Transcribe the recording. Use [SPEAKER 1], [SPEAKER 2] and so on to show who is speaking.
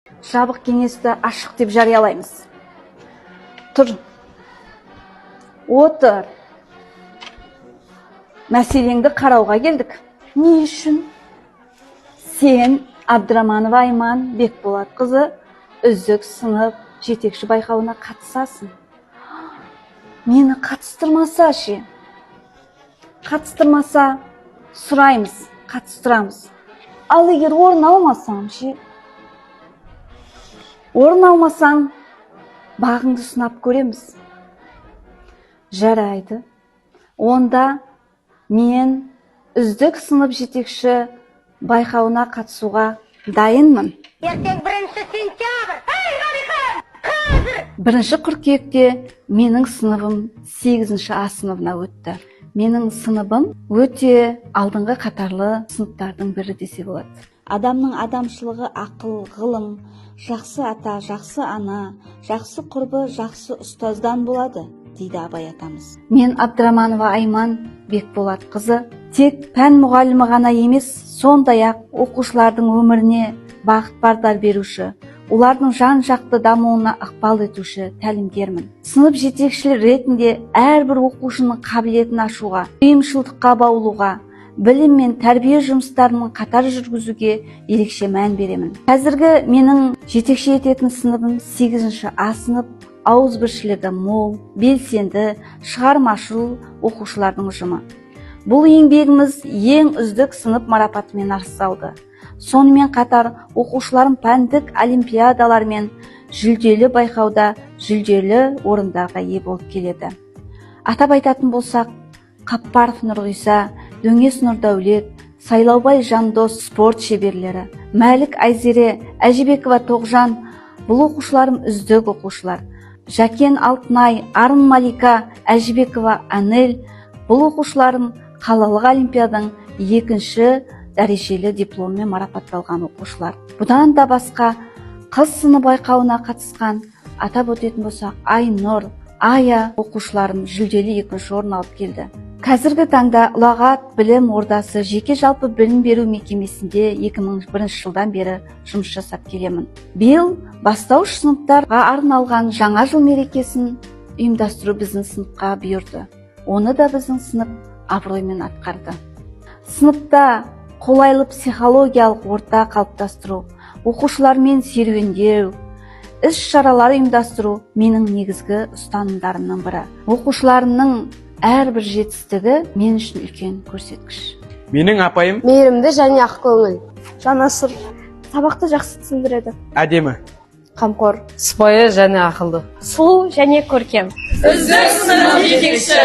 [SPEAKER 1] Жабық кеңесті ашық деп жариялаймыз. Тұр. Отыр. Мәселеңді қарауға келдік. Не үшін? Сен Абдраманова Айман Бекболатқызы үздік сынып жетекші байқауына қатысасың. Мені қатыстырмаса ше? Қатыстырмаса сұраймыз, қатыстырамыз. Ал егер орын алмасам ше? Орын алмасаң, бағыңды сынап көреміз. Жарайды. Онда мен үздік сынып жетекші байқауына қатысуға дайынмын.
[SPEAKER 2] Ертең 1 сентябрь. Ей, Ғалихан! Қазір!
[SPEAKER 1] 1 қыркүйекте менің сыныбым 8-ші А сыныбына өтті. Менің сыныбым өте алдыңғы қатарлы сыныптардың бірі десе болады. Адамның адамшылығы ақыл, ғылым, жақсы ата, жақсы ана, жақсы құрбы, жақсы ұстаздан болады, дейді Абай атамыз. Мен Абдраманова Айман Бекболатқызы тек пән мұғалімі ғана емес, сондай-ақ оқушылардың өміріне бағыт бағдар беруші, олардың жан-жақты дамуына ықпал етуші тәлімгермін. Сынып жетекшілер ретінде әрбір оқушының қабілетін ашуға, ұйымшылдыққа баулуға, білім мен тәрбие жұмыстарының қатар жүргізуге ерекше мән беремін. Қазіргі менің жетекші ететін сыныбым 8-ші А сынып, ауызбіршілігі мол, белсенді, шығармашыл оқушылардың ұжымы. Бұл еңбегіміз ең үздік сынып марапатымен асталды. Сонымен қатар оқушыларым пәндік олимпиадалар мен жүлделі байқауда жүлделі орындарға ие болып келеді. Атап айтатын болсақ, Қаппаров Нұрғиса, Дөңес Нұрдәулет, Сайлаубай Жандос спорт шеберлері, Мәлік Айзере, Әжібекова Тоғжан, бұл оқушыларым үздік оқушылар. Жәкен Алтынай, Арын Малика, Әжібекова Анел, бұл оқушыларым қалалық олимпиаданың 2-ші дәрежелі дипломмен марапатталған оқушылар. Бұдан да басқа қыз сынып байқауына қатысқан, атап өтетін болсақ, Айнұр, Ая оқушыларым жүлделі 2-ші орын алып келді. Қазіргі таңда Ұлағат білім ордасы жеке жалпы білім беру мекемесінде 2001 жылдан бері жұмыс жасап келемін. Биыл бастауыш сыныптарға арналған жаңа жыл мерекесін ұйымдастыру біздің сыныпқа бұйырды. Оны да біздің сынып абыроймен атқарды. Сыныпта қолайлы психологиялық орта қалыптастыру, оқушылармен серуендеу, іс-шаралар ұйымдастыру менің негізгі ұстанымдарымның бірі. Оқушыларымның әрбір жетістігі мен үшін үлкен көрсеткіш.
[SPEAKER 3] Менің апайым
[SPEAKER 4] мейірімді және ақкөңіл,
[SPEAKER 5] жанасыр, сабақты жақсы түсіндіреді.
[SPEAKER 3] әдемі,
[SPEAKER 4] қамқор,
[SPEAKER 6] сыпайы және ақылды,
[SPEAKER 5] Сұлу және көркем.
[SPEAKER 7] Үздік сынып жетекші